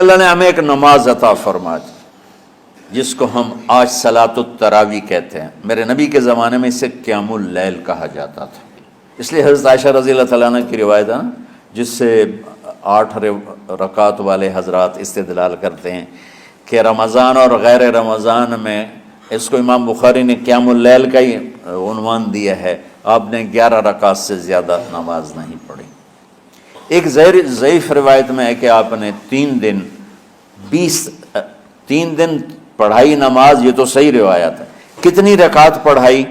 اللہ نے ہمیں ایک نماز عطا فرما دی جس کو ہم آج صلاۃ التراویح کہتے ہیں. میرے نبی کے زمانے میں اسے قیام اللیل کہا جاتا تھا. اس لیے حضرت عائشہ رضی اللہ تعالیٰ عنہ کی روایت ہے جس سے 8 رکعت والے حضرات استدلال کرتے ہیں کہ رمضان اور غیر رمضان میں اس کو امام بخاری نے قیام اللیل کا ہی عنوان دیا ہے. آپ نے 11 رکعت سے زیادہ نماز نہیں پڑھی. ایک ضعیف روایت میں ہے کہ آپ نے 3 دن پڑھائی نماز. یہ تو صحیح روایت ہے. کتنی رکعت پڑھائی؟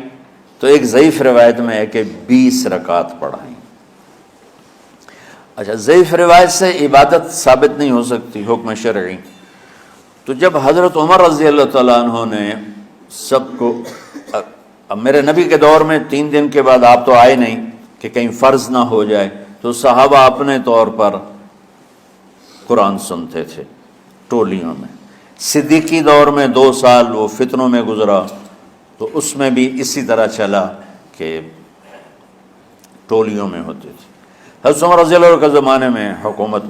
تو ایک ضعیف روایت میں ہے کہ 20 رکعت پڑھائی. اچھا، ضعیف روایت سے عبادت ثابت نہیں ہو سکتی حکم شرعی. تو جب حضرت عمر رضی اللہ تعالیٰ عنہ نے سب کو، اب میرے نبی کے دور میں 3 دن کے بعد آپ تو آئے نہیں کہ کہیں فرض نہ ہو جائے، تو صحابہ اپنے طور پر قرآن سنتے تھے ٹولیوں میں. صدیقی دور میں 2 سال وہ فتنوں میں گزرا، تو اس میں بھی اسی طرح چلا کہ ٹولیوں میں ہوتے تھے. حضرت عمر رضی اللہ عنہ کے زمانے میں حکومت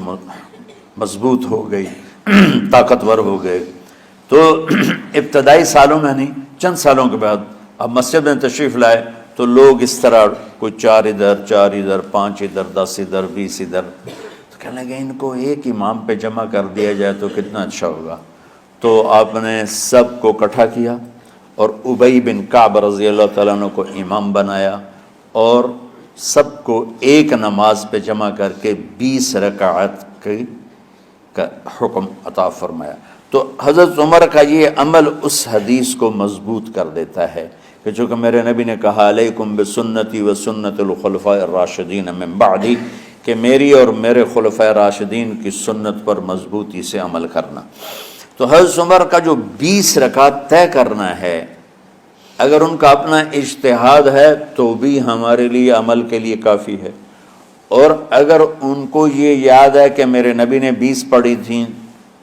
مضبوط ہو گئی، طاقتور ہو گئے، تو ابتدائی سالوں میں نہیں، چند سالوں کے بعد اب مسجد میں تشریف لائے تو لوگ اس طرح کوئی 4 ادھر 4 ادھر 5 ادھر 10 ادھر 20 ادھر، تو کہنے لگے ان کو ایک امام پہ جمع کر دیا جائے تو کتنا اچھا ہوگا. تو آپ نے سب کو اکٹھا کیا اور ابی بن کعب رضی اللہ تعالیٰ عنہ کو امام بنایا اور سب کو ایک نماز پہ جمع کر کے 20 رکعت کا حکم عطا فرمایا. تو حضرت عمر کا یہ عمل اس حدیث کو مضبوط کر دیتا ہے کہ چونکہ میرے نبی نے کہا علیکم بسنتی و سنت الخلفاء الراشدین من بعدی، کہ میری اور میرے خلفاء راشدین کی سنت پر مضبوطی سے عمل کرنا. تو حضرت عمر کا جو 20 رکعت طے کرنا ہے، اگر ان کا اپنا اجتہاد ہے تو بھی ہمارے لیے عمل کے لیے کافی ہے، اور اگر ان کو یہ یاد ہے کہ میرے نبی نے 20 پڑھی تھیں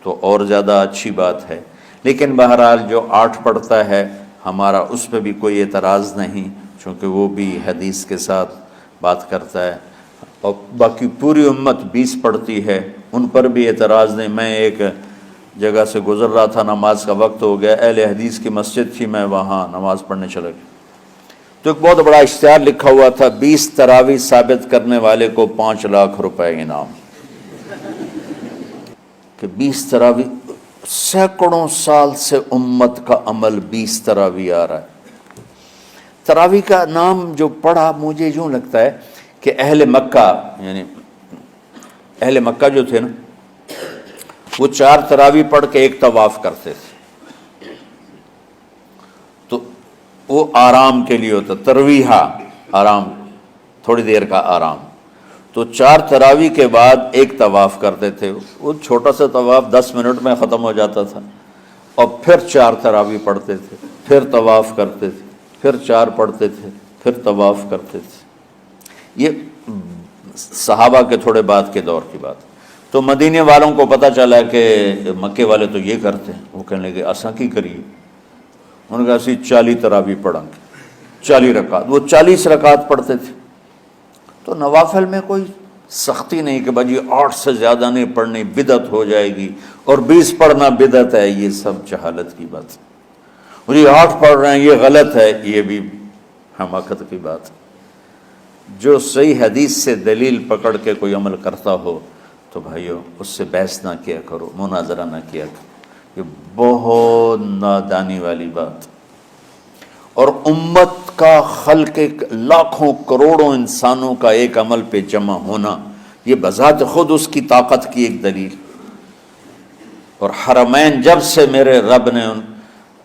تو اور زیادہ اچھی بات ہے. لیکن بہرحال جو 8 پڑھتا ہے ہمارا اس پہ بھی کوئی اعتراض نہیں، چونکہ وہ بھی حدیث کے ساتھ بات کرتا ہے، اور باقی پوری امت 20 پڑھتی ہے ان پر بھی اعتراض نہیں. میں ایک جگہ سے گزر رہا تھا، نماز کا وقت ہو گیا، اہل حدیث کی مسجد تھی، میں وہاں نماز پڑھنے چلا گیا تو ایک بہت بڑا اشتہار لکھا ہوا تھا 20 تراویح ثابت کرنے والے کو 5 لاکھ روپے انعام. کہ 20 تراویح، سینکڑوں سال سے امت کا عمل 20 تراویح آ رہا ہے. تراویح کا نام جو پڑھا مجھے یوں لگتا ہے کہ اہل مکہ، یعنی اہل مکہ جو تھے نا، وہ 4 تراویح پڑھ کے ایک طواف کرتے تھے، تو وہ آرام کے لیے ہوتا، ترویحہ آرام، تھوڑی دیر کا آرام. تو 4 تراویح کے بعد ایک طواف کرتے تھے. وہ چھوٹا سا طواف 10 منٹ میں ختم ہو جاتا تھا، اور پھر 4 تراویح پڑھتے تھے، پھر طواف کرتے تھے، پھر 4 پڑھتے تھے، پھر طواف کرتے تھے. یہ صحابہ کے تھوڑے بعد کے دور کی بات. تو مدینے والوں کو پتہ چلا کہ مکے والے تو یہ کرتے ہیں، وہ کہنے لگے اساں کی کریے. انہوں نے کہا اسی 40 تراویح پڑھیں گے، 40 رکعت. وہ 40 رکعت پڑھتے تھے. تو نوافل میں کوئی سختی نہیں کہ بھائی 8 سے زیادہ نہیں پڑھنی، بدعت ہو جائے گی، اور 20 پڑھنا بدعت ہے. یہ سب جہالت کی بات ہے. اور یہ 8 پڑھ رہے ہیں یہ غلط ہے، یہ بھی حماقت کی بات ہے. جو صحیح حدیث سے دلیل پکڑ کے کوئی عمل کرتا ہو تو بھائیو اس سے بحث نہ کیا کرو، مناظرہ نہ کیا کرو. یہ بہت نادانی والی بات. اور امت کا خلق، لاکھوں کروڑوں انسانوں کا ایک عمل پہ جمع ہونا، یہ بذات خود اس کی طاقت کی ایک دلیل. اور حرمین جب سے میرے رب نے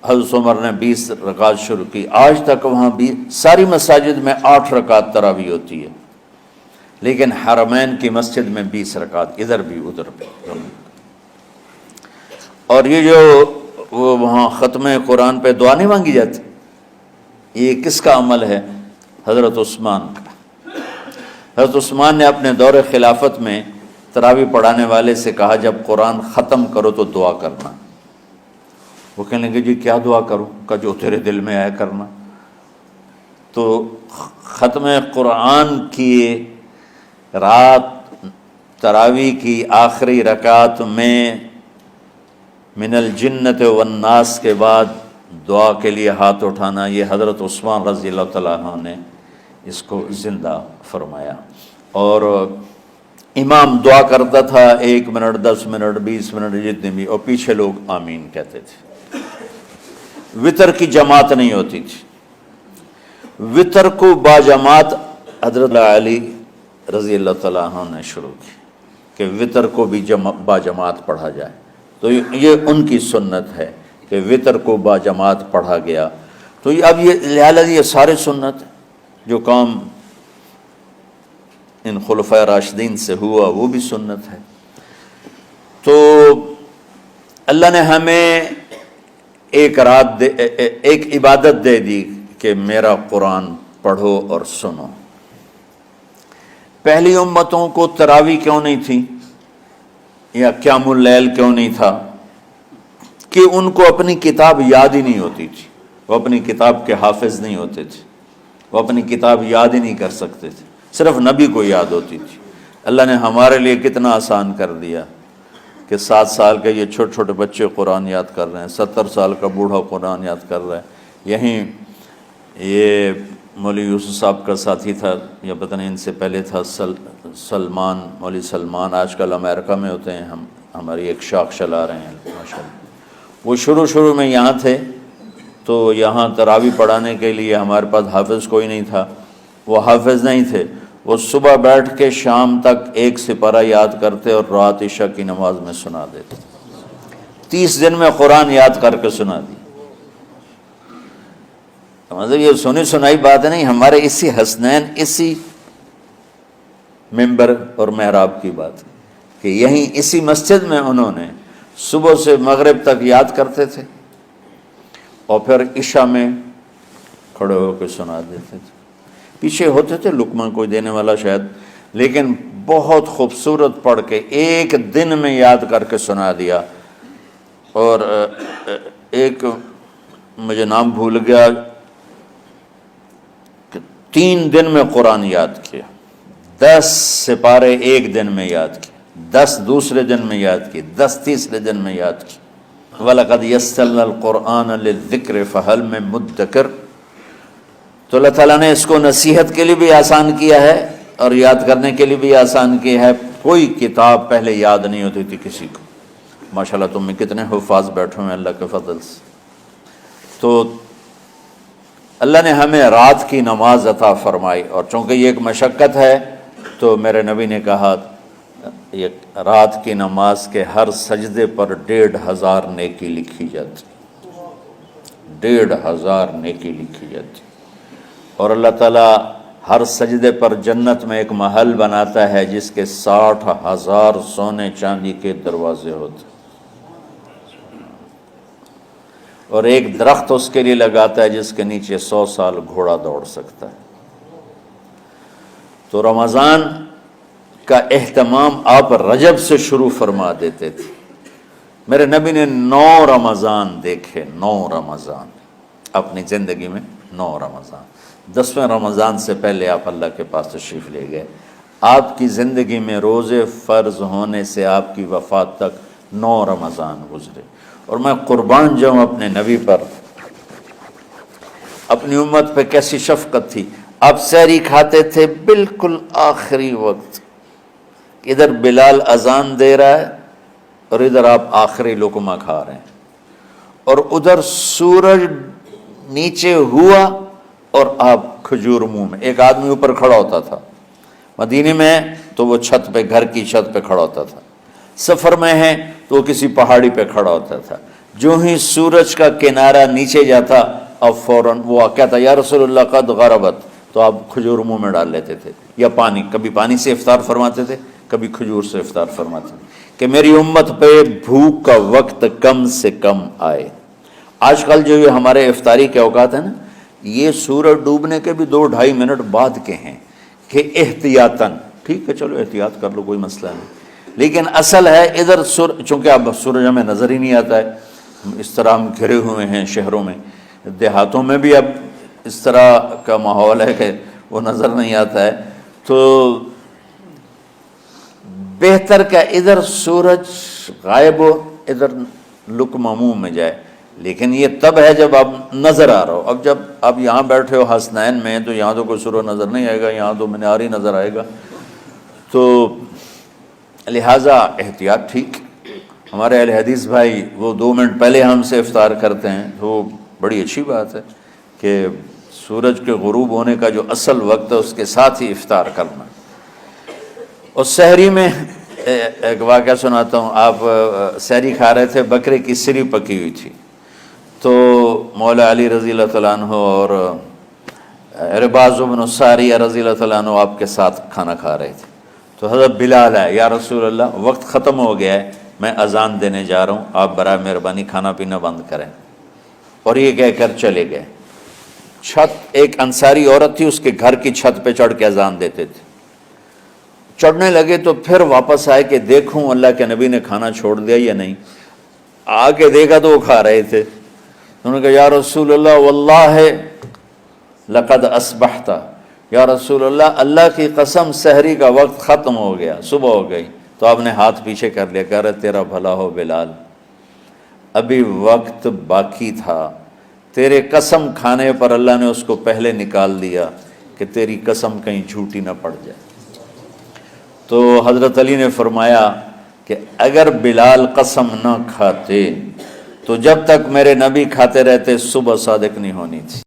حضرت عمر نے 20 رکعت شروع کی، آج تک وہاں بھی ساری مساجد میں 8 رکعت تراویح ہوتی ہے، لیکن حرمین کی مسجد میں 20 رکعت، ادھر بھی ادھر بھی. اور یہ جو وہ وہاں ختم قرآن پہ دعا نہیں مانگی جاتی، یہ کس کا عمل ہے؟ حضرت عثمان کا. حضرت عثمان نے اپنے دور خلافت میں تراویح پڑھانے والے سے کہا جب قرآن ختم کرو تو دعا کرنا. وہ کہنے لگے جی کیا دعا کروں؟ کہ جو تیرے دل میں آیا کرنا. تو ختم قرآن کی رات تراویح کی آخری رکعت میں من الجنت والناس کے بعد دعا کے لیے ہاتھ اٹھانا، یہ حضرت عثمان رضی اللہ تعالیٰ عنہ نے اس کو زندہ فرمایا۔ اور امام دعا کرتا تھا 1 منٹ 10 منٹ 20 منٹ جتنے بھی، اور پیچھے لوگ آمین کہتے تھے۔ وطر کی جماعت نہیں ہوتی تھی، وطر کو باجماعت حضرت علی رضی اللہ تعالیٰ عنہ نے شروع کی کہ وطر کو بھی باجماعت پڑھا جائے، تو یہ ان کی سنت ہے کہ وطر کو باجماعت پڑھا گیا۔ تو اب یہ لہٰذا یہ سارے سنت جو کام ان خلفۂ راشدین سے ہوا وہ بھی سنت ہے۔ تو اللہ نے ہمیں ایک عبادت دے دی کہ میرا قرآن پڑھو اور سنو۔ پہلی امتوں کو تراویح کیوں نہیں تھی یا قیام اللیل کیوں نہیں تھا؟ کہ ان کو اپنی کتاب یاد ہی نہیں ہوتی تھی، وہ اپنی کتاب کے حافظ نہیں ہوتے تھے، وہ اپنی کتاب یاد ہی نہیں کر سکتے تھے، صرف نبی کو یاد ہوتی تھی۔ اللہ نے ہمارے لیے کتنا آسان کر دیا کہ 7 سال کے یہ چھوٹے چھوٹے بچے قرآن یاد کر رہے ہیں، 70 سال کا بوڑھا قرآن یاد کر رہا ہے۔ یہیں یہ مولوی یوسف صاحب کا ساتھی تھا، یا پتہ نہیں ان سے پہلے تھا، سلمان، مولوی سلمان، آج کل امریکہ میں ہوتے ہیں، ہماری ایک شاخ چلا رہے ہیں ماشاءاللہ۔ وہ شروع میں یہاں تھے، تو یہاں تراویح پڑھانے کے لیے ہمارے پاس حافظ کوئی نہیں تھا، وہ حافظ نہیں تھے، وہ صبح بیٹھ کے شام تک 1 سپارہ یاد کرتے اور رات عشاء کی نماز میں سنا دیتے۔ 30 دن میں قرآن یاد کر کے سنا دی۔ مطلب یہ سنی سنائی بات نہیں، ہمارے اسی حسنین، اسی ممبر اور محراب کی بات کہ یہیں اسی مسجد میں انہوں نے صبح سے مغرب تک یاد کرتے تھے اور پھر عشاء میں کھڑے ہو کے سنا دیتے تھے۔ پیچھے ہوتے تھے لقمہ کوئی دینے والا شاید، لیکن بہت خوبصورت پڑھ کے 1 دن میں یاد کر کے سنا دیا۔ اور ایک مجھے نام بھول گیا کہ 3 دن میں قرآن یاد کیا، 10 سپارے 1 دن میں یاد کیے، 10 دوسرے دن میں یاد کیے، 10 تیسرے دن میں یاد کیے۔ وَلَقَدْ يَسَّرْنَا الْقُرْآنَ لِلذِّكْرِ فَهَلْ مِن مُدَّكِرٍ۔ تو اللہ تعالیٰ نے اس کو نصیحت کے لیے بھی آسان کیا ہے اور یاد کرنے کے لیے بھی آسان کیا ہے۔ کوئی کتاب پہلے یاد نہیں ہوتی تھی کسی کو، ماشاءاللہ تم میں کتنے حفاظ بیٹھے ہیں اللہ کے فضل سے۔ تو اللہ نے ہمیں رات کی نماز عطا فرمائی، اور چونکہ یہ ایک مشقت ہے تو میرے نبی نے کہا یہ رات کی نماز کے ہر سجدے پر 1500 نیکی لکھی جاتی، 1500 نیکی لکھی جاتی۔ اور اللہ تعالیٰ ہر سجدے پر جنت میں ایک محل بناتا ہے جس کے 60,000 سونے چاندی کے دروازے ہوتے، اور ایک درخت اس کے لیے لگاتا ہے جس کے نیچے 100 سال گھوڑا دوڑ سکتا ہے۔ تو رمضان کا اہتمام آپ رجب سے شروع فرما دیتے تھے۔ میرے نبی نے 9 رمضان دیکھے، 9 رمضان اپنی زندگی میں، 9 رمضان۔ 10ویں رمضان سے پہلے آپ اللہ کے پاس تشریف لے گئے۔ آپ کی زندگی میں روزے فرض ہونے سے آپ کی وفات تک 9 رمضان گزرے، اور میں قربان جاؤں اپنے نبی پر، اپنی امت پہ کیسی شفقت تھی۔ آپ سحری کھاتے تھے بالکل آخری وقت، ادھر بلال اذان دے رہا ہے اور ادھر آپ آخری لقمہ کھا رہے ہیں، اور ادھر سورج نیچے ہوا اور آپ کھجور منہ میں۔ ایک آدمی اوپر کھڑا ہوتا تھا مدینے میں تو وہ چھت پہ، گھر کی چھت پہ کھڑا ہوتا تھا، سفر میں ہے تو وہ کسی پہاڑی پہ کھڑا ہوتا تھا۔ جو ہی سورج کا کنارہ نیچے جاتا اب فوراً وہ کہتا یا رسول اللہ قد غربت، تو آپ کھجور منہ میں ڈال لیتے تھے، یا پانی، کبھی پانی سے افطار فرماتے تھے، کبھی کھجور سے افطار فرماتے تھے، کہ میری امت پہ بھوک کا وقت کم سے کم آئے۔ آج کل جو یہ ہمارے افطاری کے اوقات ہیں نا، یہ سورج ڈوبنے کے بھی 2-2.5 منٹ بعد کے ہیں کہ احتیاطاً، ٹھیک ہے چلو احتیاط کر لو کوئی مسئلہ نہیں، لیکن اصل ہے ادھر چونکہ اب سورج ہمیں نظر ہی نہیں آتا ہے، اس طرح ہم گھرے ہوئے ہیں شہروں میں، دیہاتوں میں بھی اب اس طرح کا ماحول ہے کہ وہ نظر نہیں آتا ہے، تو بہتر کہ ادھر سورج غائب ہو، ادھر لقمہ منہ میں جائے، لیکن یہ تب ہے جب آپ نظر آ رہا ہو۔ اب جب آپ یہاں بیٹھے ہو حسنین میں تو یہاں تو کوئی سورہ نظر نہیں آئے گا، یہاں تو مینار ہی نظر آئے گا، تو لہٰذا احتیاط ٹھیک۔ ہمارے اہل حدیث بھائی وہ 2 منٹ پہلے ہم سے افطار کرتے ہیں، تو بڑی اچھی بات ہے کہ سورج کے غروب ہونے کا جو اصل وقت ہے اس کے ساتھ ہی افطار کرنا۔ اور سحری میں ایک واقعہ سناتا ہوں، آپ سحری کھا رہے تھے، بکرے کی سری پکی ہوئی تھی، تو مولا علی رضی اللہ تعالیٰ عنہ اور رباز بن ساریہ رضی اللہ تعالیٰ عنہ آپ کے ساتھ کھانا کھا رہے تھے، تو حضرت بلال ہے، یا رسول اللہ وقت ختم ہو گیا ہے، میں اذان دینے جا رہا ہوں، آپ برائے مہربانی کھانا پینا بند کریں۔ اور یہ کہہ کر چلے گئے۔ چھت، ایک انصاری عورت تھی، اس کے گھر کی چھت پہ چڑھ کے اذان دیتے تھے۔ چڑھنے لگے تو پھر واپس آئے کہ دیکھوں اللہ کے نبی نے کھانا چھوڑ دیا یا نہیں، آ کے دیکھا تو وہ کھا رہے تھے۔ انہوں نے کہا یا رسول اللہ واللہ لقد اصبحت، یا رسول اللہ اللہ کی قسم سحری کا وقت ختم ہو گیا، صبح ہو گئی۔ تو آپ نے ہاتھ پیچھے کر لیا، کہہ رہے تیرا بھلا ہو بلال، ابھی وقت باقی تھا، تیرے قسم کھانے پر اللہ نے اس کو پہلے نکال دیا کہ تیری قسم کہیں جھوٹی نہ پڑ جائے۔ تو حضرت علی نے فرمایا کہ اگر بلال قسم نہ کھاتے تو جب تک میرے نبی کھاتے رہتے صبح صادق نہیں ہونی تھی۔